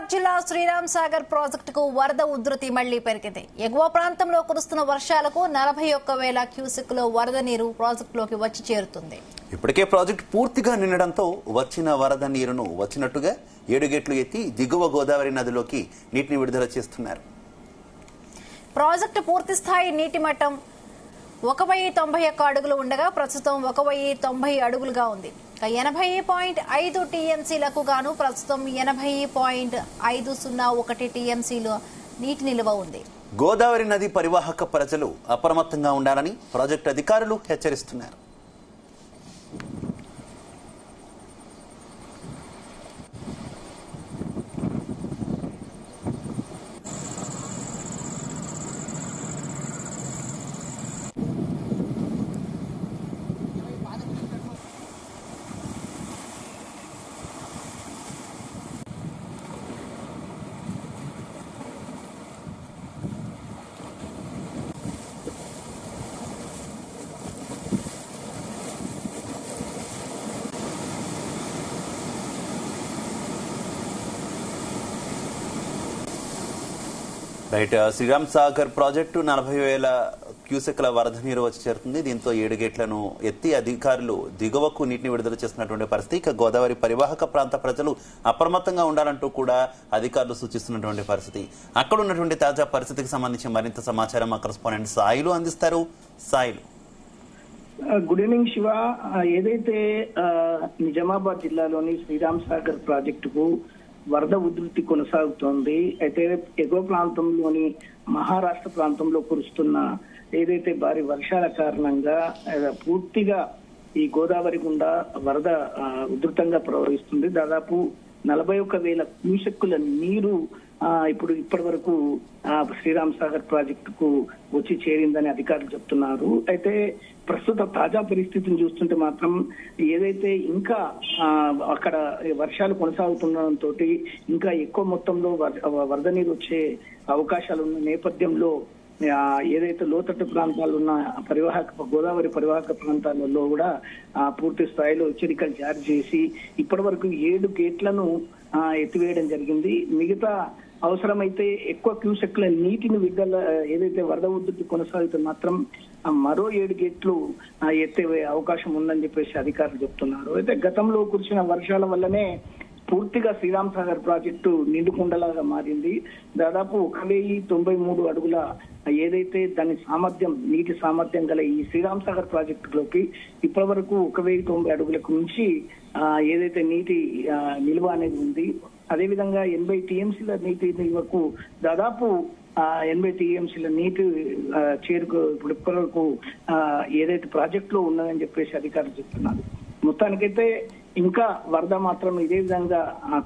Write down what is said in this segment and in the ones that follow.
నిజామాబాద్ జిల్లా శ్రీరామ్ సాగర్ ప్రాజెక్టుకు వరద ఉధృతి మళ్లీ పెరిగింది. ఎగువ ప్రాంతంలో కురుస్తున్న వర్షాలకు 41,000 క్యూసెక్కుల వరద నీరు ప్రాజెక్టులోకి వచ్చి చేరుతుంది. ఇప్పటికే ప్రాజెక్టు పూర్తిగా నిండడంతో వచ్చిన వరద నీరును వచ్చినట్టుగా 7 గేట్లు ఎత్తి దిగువ గోదావరి నదిలోకి నీటిని విడుదల చేస్తున్నారు. ప్రాజెక్టు పూర్తి స్థాయి నీటి మట్టం 1,091 అడుగులు ఉండగా ప్రస్తుతం 1,090 అడుగులుగా ఉంది. 80.5 టీఎంసీలకు గాను ప్రస్తుతం 80.501 టీఎంసీలు నీటి నిల్వ ఉంది. గోదావరి నది పరివాహక ప్రజలు అప్రమత్తంగా ఉండాలని ప్రాజెక్టు అధికారులు హెచ్చరిస్తున్నారు. రైట్, శ్రీరామ్ సాగర్ ప్రాజెక్టు 40,000 క్యూసెక్ల వరద నీరు వచ్చి చేరుతుంది. దీంతో 7 గేట్లను ఎత్తి అధికారులు దిగువకు నీటిని విడుదల చేస్తున్నటువంటి పరిస్థితి. ఇక గోదావరి పరివాహక ప్రాంత ప్రజలు అప్రమత్తంగా ఉండాలంటూ కూడా అధికారులు సూచిస్తున్నటువంటి పరిస్థితి. అక్కడ ఉన్నటువంటి తాజా పరిస్థితికి సంబంధించి మరింత సమాచారం మా కరెస్పాండెంట్ సాయిలు అందిస్తారు. Sailu, good evening Shiva. ఏదైతే నిజామాబాద్ జిల్లాలోని శ్రీరామ్ సాగర్ ప్రాజెక్టుకు వరద ఉధృతి కొనసాగుతోంది. అయితే ఎగువ ప్రాంతంలోని మహారాష్ట్ర ప్రాంతంలో కురుస్తున్న ఏదైతే భారీ వర్షాల కారణంగా పూర్తిగా ఈ గోదావరి గుండా వరద ఉధృతంగా ప్రవహిస్తుంది. దాదాపు 41,000 క్యూసెక్కుల నీరు ఇప్పటి వరకు శ్రీరామ్ సాగర్ ప్రాజెక్టుకు వచ్చి చేరిందని అధికారులు చెప్తున్నారు. అయితే ప్రస్తుత తాజా పరిస్థితిని చూస్తుంటే మాత్రం ఏదైతే ఇంకా అక్కడ వర్షాలు కొనసాగుతుండటంతో ఇంకా ఎక్కువ మొత్తంలో వరద నీరు వచ్చే అవకాశాలు ఉన్న నేపథ్యంలో ఏదైతే లోతట్టు ప్రాంతాలు ఉన్న గోదావరి పరివాహక ప్రాంతాలలో కూడా పూర్తి స్థాయిలో హెచ్చరికలు జారీ చేసి ఇప్పటి వరకు 7 గేట్లను ఎత్తివేయడం జరిగింది. మిగతా అవసరమైతే ఎక్కువ క్యూసెక్ల నీటిని విడుదల ఏదైతే వరద ఉధృతి కొనసాగితే మాత్రం మరో 7 గేట్లు ఎత్తే అవకాశం ఉందని చెప్పేసి అధికారులు చెప్తున్నారు. అయితే గతంలో కురిసిన వర్షాల వల్లనే పూర్తిగా శ్రీరామ్ సాగర్ ప్రాజెక్టు నిండుకుండలాగా మారింది. దాదాపు 1,093 అడుగుల ఏదైతే దాని నీటి సామర్థ్యం గల ఈ శ్రీరామ్ సాగర్ ప్రాజెక్టులోకి ఇప్పటి వరకు 1,090 అడుగులకు మించి ఏదైతే నీటి నిల్వ అనేది ఉంది. అదేవిధంగా 80 టీఎంసీల నీటి నిల్వకు దాదాపు 80 టీఎంసీల నీటి ఇప్పుడు ఇప్పటి వరకు ఏదైతే ప్రాజెక్టులో ఉన్నదని చెప్పేసి అధికారులు చెప్తున్నారు. మొత్తానికైతే ఇంకా వరద మాత్రం ఇదే విధంగా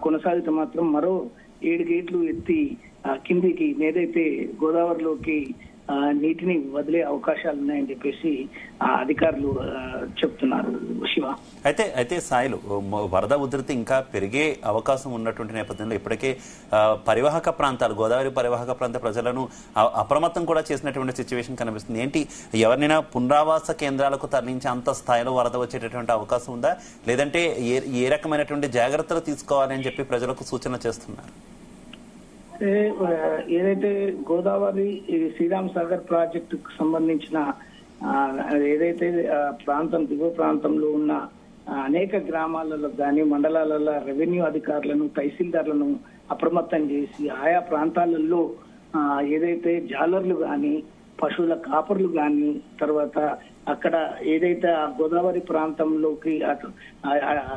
కొనసాగితే మాత్రం మరో 7 గేట్లు ఎత్తి కిందికి ఏదైతే గోదావరిలోకి నీటిని వదిలే అవకాశాలు ఉన్నాయని చెప్పేసి అధికారులు చెప్తున్నారు. శివ, అయితే సాయిలు, వరద ఉధృతి ఇంకా పెరిగే అవకాశం ఉన్నటువంటి నేపథ్యంలో ఇప్పటికే పరివాహక ప్రాంతాలు గోదావరి పరివాహక ప్రాంత ప్రజలను అప్రమత్తం కూడా చేసినటువంటి సిచ్యువేషన్ కనిపిస్తుంది. ఏంటి, ఎవరినైనా పునరావాస కేంద్రాలకు తరలించే అంత స్థాయిలో వరద వచ్చేటటువంటి అవకాశం ఉందా, లేదంటే ఏ రకమైనటువంటి జాగ్రత్తలు తీసుకోవాలని చెప్పి ప్రజలకు సూచన చేస్తున్నారు? ఏదైతే గోదావరి శ్రీరామ్ సాగర్ ప్రాజెక్టుకు సంబంధించిన ఏదైతే దిగువ ప్రాంతంలో ఉన్న అనేక గ్రామాలలో కానీ మండలాలలో రెవెన్యూ అధికారులను తహసీల్దార్లను అప్రమత్తం చేసి ఆయా ప్రాంతాలలో ఏదైతే జాలర్లు కానీ పశువుల కాపర్లు కానీ తర్వాత అక్కడ ఏదైతే ఆ గోదావరి ప్రాంతంలోకి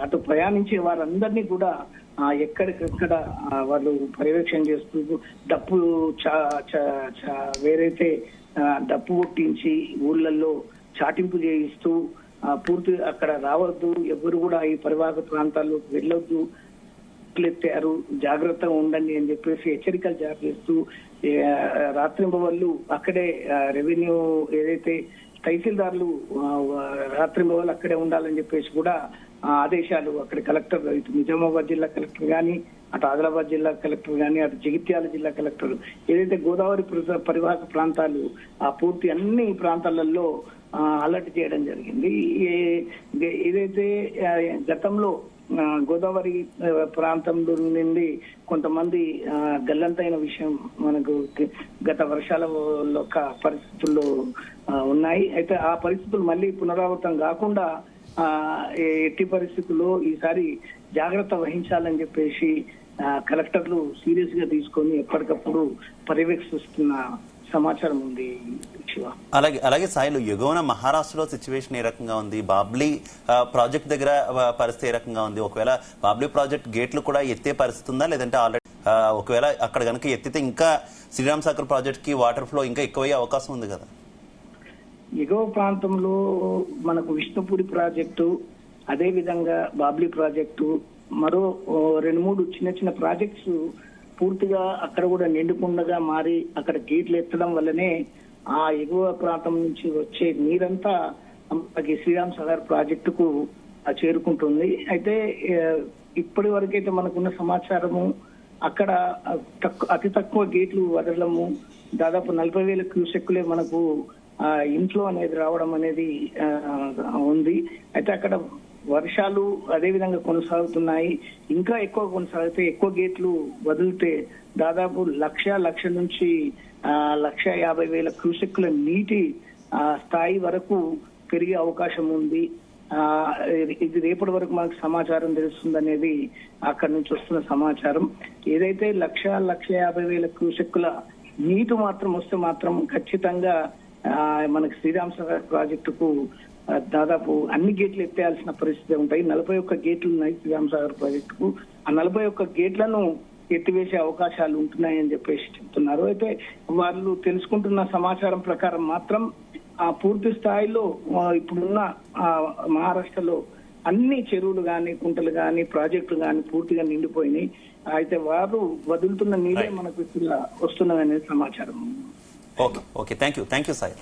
అటు ప్రయాణించే వారందరినీ కూడా ఎక్కడికక్కడ వాళ్ళు పర్యవేక్షణ చేస్తూ డప్పు వేరైతే డప్పు కొట్టించి ఊళ్ళల్లో చాటింపు చేయిస్తూ పూర్తి అక్కడ రావద్దు, ఎవరు కూడా ఈ పరివాహక ప్రాంతాల్లోకి వెళ్ళొద్దు, ఎత్తారు జాగ్రత్తగా ఉండండి అని చెప్పేసి హెచ్చరికలు జారీ చేస్తూ రాత్రింబవళ్ళు అక్కడే రెవెన్యూ ఏదైతే తహసీల్దార్లు రాత్రింబవళ్ళు అక్కడే ఉండాలని చెప్పేసి కూడా ఆదేశాలు అక్కడ కలెక్టర్, ఇటు నిజామాబాద్ జిల్లా కలెక్టర్ కానీ అటు ఆదిలాబాద్ జిల్లా కలెక్టర్ కానీ అటు జగిత్యాల జిల్లా కలెక్టర్ ఏదైతే గోదావరి పరివాహక ప్రాంతాలు పూర్తి అన్ని ప్రాంతాలలో అలర్ట్ చేయడం జరిగింది. ఏదైతే గతంలో గోదావరి ప్రాంతంలో నుండి కొంతమంది గల్లంతైన విషయం మనకు గత వర్షాల యొక్క పరిస్థితుల్లో ఉన్నాయి. అయితే ఆ పరిస్థితులు మళ్ళీ పునరావృతం కాకుండా ఎట్టి పరిస్థితుల్లో ఈసారి జాగ్రత్త వహించాలని చెప్పేసి కలెక్టర్లు సీరియస్ గా తీసుకొని ఎప్పటికప్పుడు పర్యవేక్షిస్తున్న సమాచారం ఉంది శివ. అలాగే సాయిలు ఎగువన మహారాష్ట్రలో సిచ్యువేషన్ ఏ రకంగా ఉంది? బాబ్లీ ప్రాజెక్ట్ దగ్గర పరిస్థితి ఏ రకంగా ఉంది? ఒకవేళ బాబ్లీ ప్రాజెక్ట్ గేట్లు కూడా ఎత్తే పరిస్థితి ఉందా, లేదంటే ఆల్రెడీ ఒకవేళ అక్కడ కనుక ఎత్తితే ఇంకా శ్రీరామ్ సాగర్ ప్రాజెక్ట్ కి వాటర్ ఫ్లో ఇంకా ఎక్కువయ్యే అవకాశం ఉంది కదా? ఎగువ ప్రాంతంలో మనకు విష్ణుపూడి ప్రాజెక్టు, అదే విధంగా బాబ్లీ ప్రాజెక్టు, మరో 2-3 చిన్న ప్రాజెక్ట్స్ పూర్తిగా అక్కడ కూడా నిండుకుండగా మారి అక్కడ గేట్లు ఎత్తడం వల్లనే ఆ ఎగువ ప్రాంతం నుంచి వచ్చే నీరంతా మనకి శ్రీరామ్ సాగర్ ప్రాజెక్టుకు చేరుకుంటుంది. అయితే ఇప్పటి వరకైతే మనకున్న సమాచారము అక్కడ అతి తక్కువ గేట్లు వదలము, దాదాపు 40,000 క్యూసెక్కులే మనకు ఇంట్లో అనేది రావడం అనేది ఉంది. అయితే అక్కడ వర్షాలు అదే విధంగా కొనసాగుతున్నాయి. ఇంకా ఎక్కువ కొనసాగితే ఎక్కువ గేట్లు వదిలితే దాదాపు 1,00,000 నుంచి 1,50,000 క్యూసెక్కుల నీటి స్థాయి వరకు పెరిగే అవకాశం ఉంది. ఇది రేపటి వరకు మనకు సమాచారం తెలుస్తుందనేది అక్కడి నుంచి వస్తున్న సమాచారం. ఏదైతే 1,50,000 క్యూసెక్కుల నీటి మాత్రం వస్తే మాత్రం ఖచ్చితంగా మనకి శ్రీరామ్ సాగర్ ప్రాజెక్టుకు దాదాపు అన్ని గేట్లు ఎత్తేయాల్సిన పరిస్థితి ఉంటాయి. 41 గేట్లు ఉన్నాయి శ్రీరామ్ సాగర్ ప్రాజెక్టుకు. ఆ 41 గేట్లను ఎత్తివేసే అవకాశాలు ఉంటున్నాయని చెప్పేసి చెప్తున్నారు. అయితే వాళ్ళు తెలుసుకుంటున్న సమాచారం ప్రకారం మాత్రం పూర్తి స్థాయిలో ఇప్పుడున్న మహారాష్ట్రలో అన్ని చెరువులు గాని, కుంటలు గాని, ప్రాజెక్టులు గాని పూర్తిగా నిండిపోయినాయి. అయితే వారు వదులుతున్న నీరే మనకు వస్తున్నదనేది సమాచారం. Okay, thank you Sai.